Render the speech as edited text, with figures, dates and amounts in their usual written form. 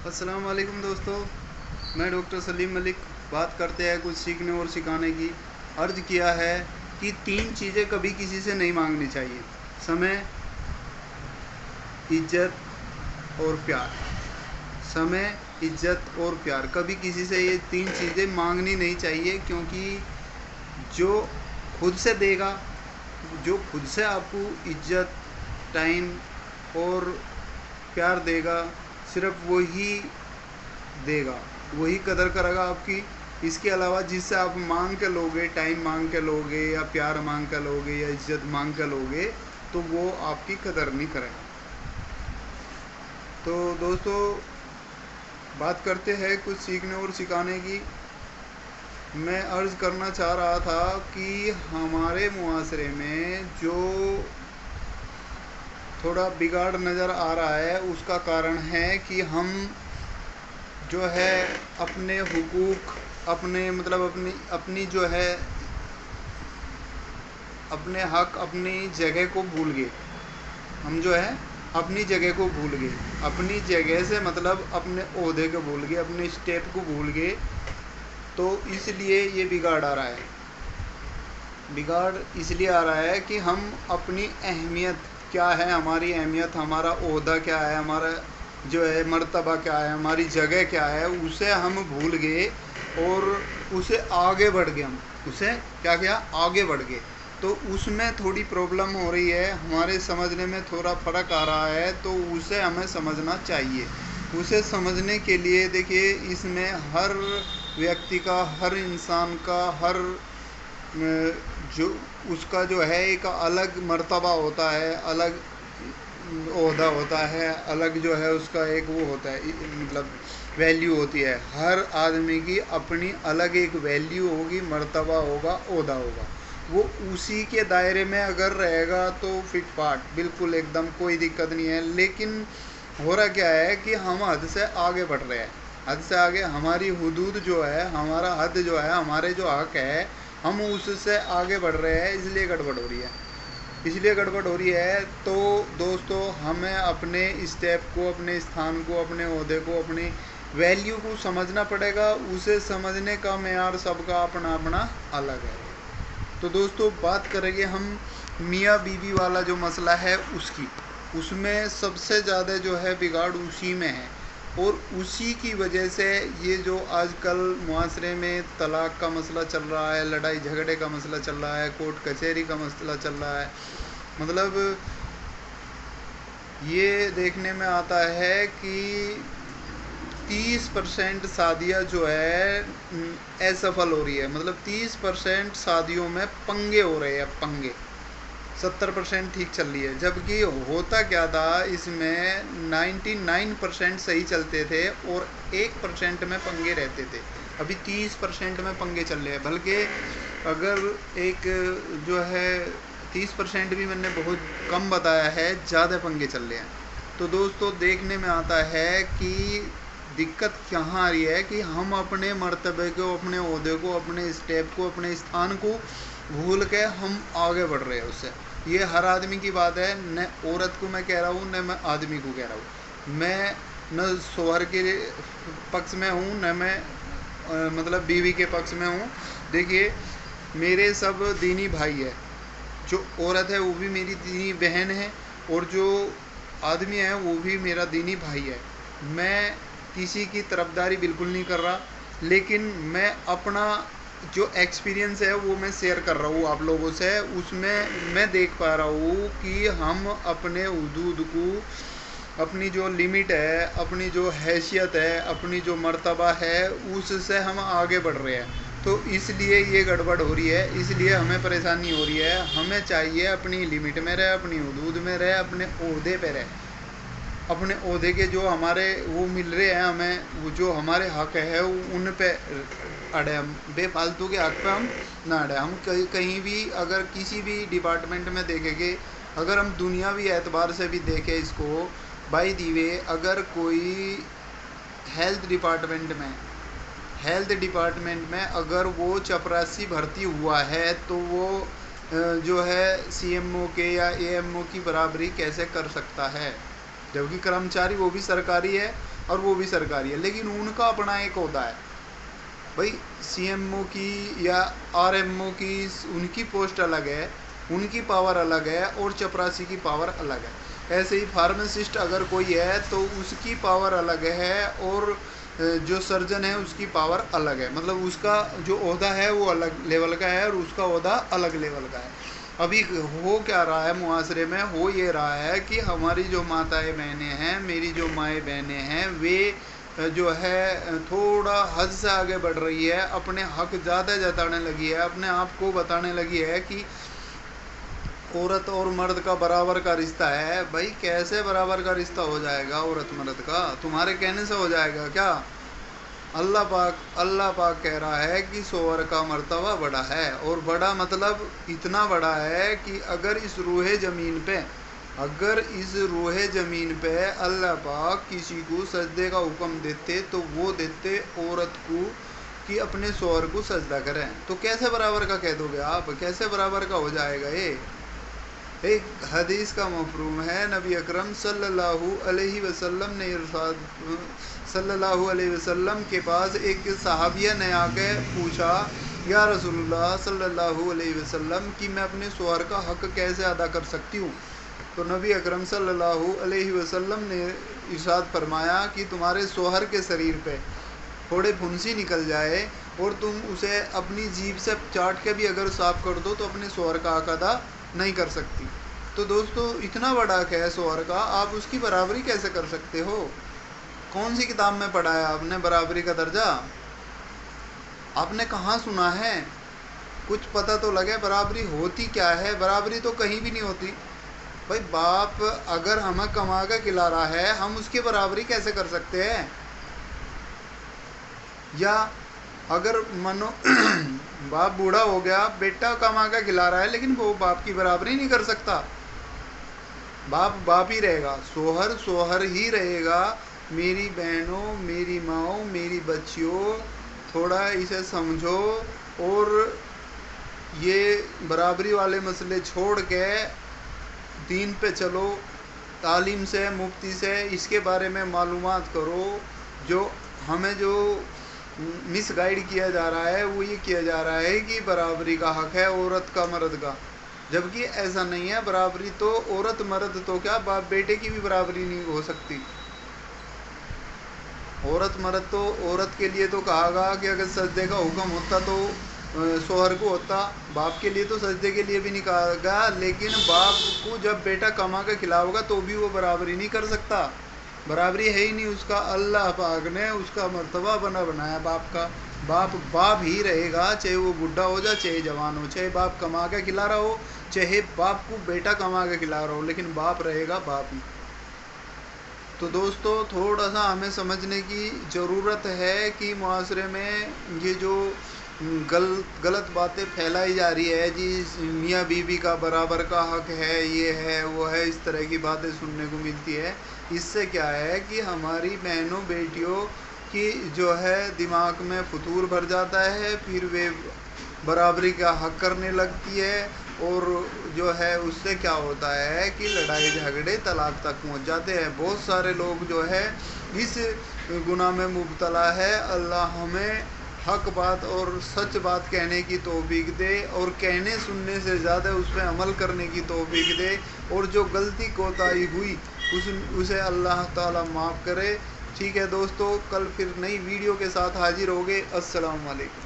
अस्सलाम वालेकुम दोस्तों, मैं डॉक्टर सलीम मलिक। बात करते हैं कुछ सीखने और सिखाने की। अर्ज किया है कि 3 चीज़ें कभी किसी से नहीं मांगनी चाहिए: समय, इज्जत और प्यार। समय, इज्जत और प्यार, कभी किसी से ये 3 चीज़ें मांगनी नहीं चाहिए, क्योंकि जो खुद से देगा, जो खुद से आपको इज्जत, टाइम और प्यार देगा, सिर्फ वही देगा, वही कदर करेगा आपकी। इसके अलावा जिससे आप मांग के लोगे, टाइम मांग के लोगे या प्यार मांग के लोगे या इज्जत मांग के लोगे, तो वो आपकी कदर नहीं करेगा। तो दोस्तों, बात करते हैं कुछ सीखने और सिखाने की। मैं अर्ज़ करना चाह रहा था कि हमारे मुआशरे में जो थोड़ा बिगाड़ नज़र आ रहा है, उसका कारण है कि हम जो है अपने हुकूक, अपने मतलब अपनी जो है अपने हक, अपनी जगह को भूल गए। हम जो है अपनी जगह को भूल गए। अपनी जगह से मतलब अपने ओहदे को भूल गए, अपने स्टेप को भूल गए। तो इसलिए ये बिगाड़ आ रहा है। बिगाड़ इसलिए आ रहा है कि हम अपनी अहमियत क्या है, हमारी अहमियत, हमारा ओहदा क्या है, हमारा जो है मर्तबा क्या है, हमारी जगह क्या है, उसे हम भूल गए और उसे आगे बढ़ गए। हम उसे क्या किया, आगे बढ़ गए। तो उसमें थोड़ी प्रॉब्लम हो रही है, हमारे समझने में थोड़ा फ़र्क आ रहा है। तो उसे हमें समझना चाहिए। उसे समझने के लिए देखिए, इसमें हर व्यक्ति का, हर इंसान का, हर जो उसका जो है एक अलग मर्तबा होता है, अलग ओहदा होता है, अलग जो है उसका एक वो होता है, मतलब वैल्यू होती है। हर आदमी की अपनी अलग एक वैल्यू होगी, मर्तबा होगा, ओहदा होगा। वो उसी के दायरे में अगर रहेगा तो फिट फाट बिल्कुल एकदम कोई दिक्कत नहीं है। लेकिन हो रहा क्या है कि हम हद से आगे बढ़ रहे हैं। हद से आगे, हमारी हुदूद जो है, हमारा हद जो है, हमारे जो हक है, हम उससे आगे बढ़ रहे हैं। इसलिए गड़बड़ हो रही है, इसलिए गड़बड़ हो रही है। तो दोस्तों, हमें अपने स्टेप को, अपने स्थान को, अपने ओहदे को, अपनी वैल्यू को समझना पड़ेगा। उसे समझने का मेयार सबका अपना अपना अलग है। तो दोस्तों, बात करेंगे हम मियाँ बीवी वाला जो मसला है उसकी। उसमें सबसे ज़्यादा जो है बिगाड़ उसी में है, और उसी की वजह से ये जो आजकल मुआशरे में तलाक़ का मसला चल रहा है, लड़ाई झगड़े का मसला चल रहा है, कोर्ट कचहरी का मसला चल रहा है। मतलब ये देखने में आता है कि 30% शादियाँ जो है असफल हो रही है। मतलब 30% शादियों में पंगे हो रहे हैं, पंगे। 70% ठीक चल रही है। जबकि होता क्या था, इसमें 99% सही चलते थे और 1% में पंगे रहते थे। अभी 30% में पंगे चल रहे हैं। बल्कि अगर एक जो है 30% भी मैंने बहुत कम बताया है, ज़्यादा पंगे चल रहे हैं। तो दोस्तों, देखने में आता है कि दिक्कत कहाँ आ रही है कि हम अपने मर्तबे को, अपने ओहदे को, अपने स्टेप को, अपने स्थान को भूल के हम आगे बढ़ रहे हैं उससे। ये हर आदमी की बात है, न औरत को मैं कह रहा हूँ, न मैं आदमी को कह रहा हूँ। मैं न शौहर के पक्ष में हूँ, न मैं मतलब बीवी के पक्ष में हूँ। देखिए, मेरे सब दीनी भाई है। जो औरत है वो भी मेरी दीनी बहन है, और जो आदमी है वो भी मेरा दीनी भाई है। मैं किसी की तरफदारी बिल्कुल नहीं कर रहा, लेकिन मैं अपना जो एक्सपीरियंस है वो मैं शेयर कर रहा हूँ आप लोगों से। उसमें मैं देख पा रहा हूँ कि हम अपने हुदूद को, अपनी जो लिमिट है, अपनी जो हैसियत है, अपनी जो मर्तबा है, उससे हम आगे बढ़ रहे हैं। तो इसलिए ये गड़बड़ हो रही है, इसलिए हमें परेशानी हो रही है। हमें चाहिए अपनी लिमिट में रहे, अपनी हुदूद में रहे, अपने ओहदे पे रहे, अपने ओहदे के जो हमारे वो मिल रहे हैं हमें, वो जो हमारे हक है उन पे अड़े। हम बेफालतू के हक पे हम ना अड़े। हम कहीं भी अगर किसी भी डिपार्टमेंट में देखेंगे, अगर हम दुनियावी एतबार से भी देखें इसको, बाय द वे, अगर कोई हेल्थ डिपार्टमेंट में अगर वो चपरासी भर्ती हुआ है, तो वो जो है सीएमओ के या एएमओ की बराबरी कैसे कर सकता है? जबकि कर्मचारी वो भी सरकारी है, और वो भी सरकारी है, लेकिन उनका अपना एक ओहदा है भाई। सीएमओ की या आरएमओ की उनकी पोस्ट अलग है, उनकी पावर अलग है, और चपरासी की पावर अलग है। ऐसे ही फार्मासिस्ट अगर कोई है तो उसकी पावर अलग है, और जो सर्जन है उसकी पावर अलग है, मतलब उसका जो ओहदा है वो अलग लेवल का है और उसका ओहदा अलग लेवल का है। अभी हो क्या रहा है मुआशरे में, हो ये रहा है कि हमारी जो माताएं बहनें हैं, मेरी जो माएँ बहनें हैं, वे जो है थोड़ा हद से आगे बढ़ रही है, अपने हक ज़्यादा जताने लगी है, अपने आप को बताने लगी है कि औरत और मर्द का बराबर का रिश्ता है। भाई कैसे बराबर का रिश्ता हो जाएगा औरत मर्द का? तुम्हारे कहने से हो जाएगा क्या? अल्लाह पाक कह रहा है कि सोवर का मर्तबा बड़ा है, और बड़ा मतलब इतना बड़ा है कि अगर इस रूहे ज़मीन पे अल्लाह पाक किसी को सजदे का हुक्म देते तो वो देते औरत को कि अपने सोवर को सजदा करें। तो कैसे बराबर का कह दोगे आप? कैसे बराबर का हो जाएगा ये? एक हदीस का मफहूम है, नबी अकरम सल्लल्लाहु अलैहि वसल्लम ने सल्लल्लाहु अलैहि वसल्लम के पास एक सहाबिया ने आके पूछा, या रसूलुल्लाह सल्लल्लाहु अलैहि वसल्लम कि मैं अपने शौहर का हक कैसे अदा कर सकती हूँ? तो नबी अकरम सल्लल्लाहु अलैहि वसल्लम ने इरशाद फरमाया कि तुम्हारे शौहर के शरीर पे थोड़े फुंसी निकल जाए और तुम उसे अपनी जीभ से चाट के भी अगर साफ कर दो तो अपने शौहर का हक अदा नहीं कर सकती। तो दोस्तों इतना बड़ा हक है शौहर का, आप उसकी बराबरी कैसे कर सकते हो? कौन सी किताब में पढ़ा है आपने बराबरी का दर्जा? आपने कहाँ सुना है? कुछ पता तो लगे बराबरी होती क्या है। बराबरी तो कहीं भी नहीं होती भाई। बाप अगर हमें कमा कर खिला रहा है, हम उसकी बराबरी कैसे कर सकते हैं? या अगर मनो बाप बूढ़ा हो गया, बेटा कमा कर खिला रहा है, लेकिन वो बाप की बराबरी नहीं कर सकता। बाप बाप ही रहेगा, शौहर शौहर ही रहेगा। मेरी बहनों, मेरी माँओं, मेरी बच्चियों, थोड़ा इसे समझो और ये बराबरी वाले मसले छोड़ के दीन पे चलो। तालीम से, मुफ्ती से इसके बारे में मालूमात करो। जो हमें जो मिस गाइड किया जा रहा है वो ये किया जा रहा है कि बराबरी का हक है औरत का मर्द का, जबकि ऐसा नहीं है। बराबरी तो औरत मर्द तो क्या, बाप बेटे की भी बराबरी नहीं हो सकती। औरत मर्द तो औरत के लिए तो कहा कि अगर सजदे का हुक्म होता तो शौहर को होता, बाप के लिए तो सजदे के लिए भी नहीं कहा गया। लेकिन बाप को जब बेटा कमा कर खिलाओगा तो भी वो बराबरी नहीं कर सकता, बराबरी है ही नहीं उसका। अल्लाह पाक ने उसका मर्तबा बनाया बाप का। बाप बाप ही रहेगा, चाहे वो बुढ़ा हो जाए चाहे जवान हो, चाहे बाप कमा के खिला रहा हो चाहे बाप को बेटा कमा के खिला रहा हो, लेकिन बाप रहेगा बाप ही। तो दोस्तों थोड़ा सा हमें समझने की ज़रूरत है कि मुआशरे में ये जो गलत बातें फैलाई जा रही है जी, मियाँ बीवी का बराबर का हक है, ये है वो है, इस तरह की बातें सुनने को मिलती है। इससे क्या है कि हमारी बहनों बेटियों की जो है दिमाग में फतूर भर जाता है, फिर वे बराबरी का हक करने लगती है, और जो है उससे क्या होता है कि लड़ाई झगड़े तलाक तक पहुंच जाते हैं। बहुत सारे लोग जो है इस गुनाह में मुब्तला है। अल्लाह हमें हक बात और सच बात कहने की तौफीक दे, और कहने सुनने से ज़्यादा उस पर अमल करने की तौफीक दे, और जो गलती कोताही हुई उसे अल्लाह ताला माफ़ करे। ठीक है दोस्तों, कल फिर नई वीडियो के साथ हाजिर होंगे। अस्सलाम वालेकुम।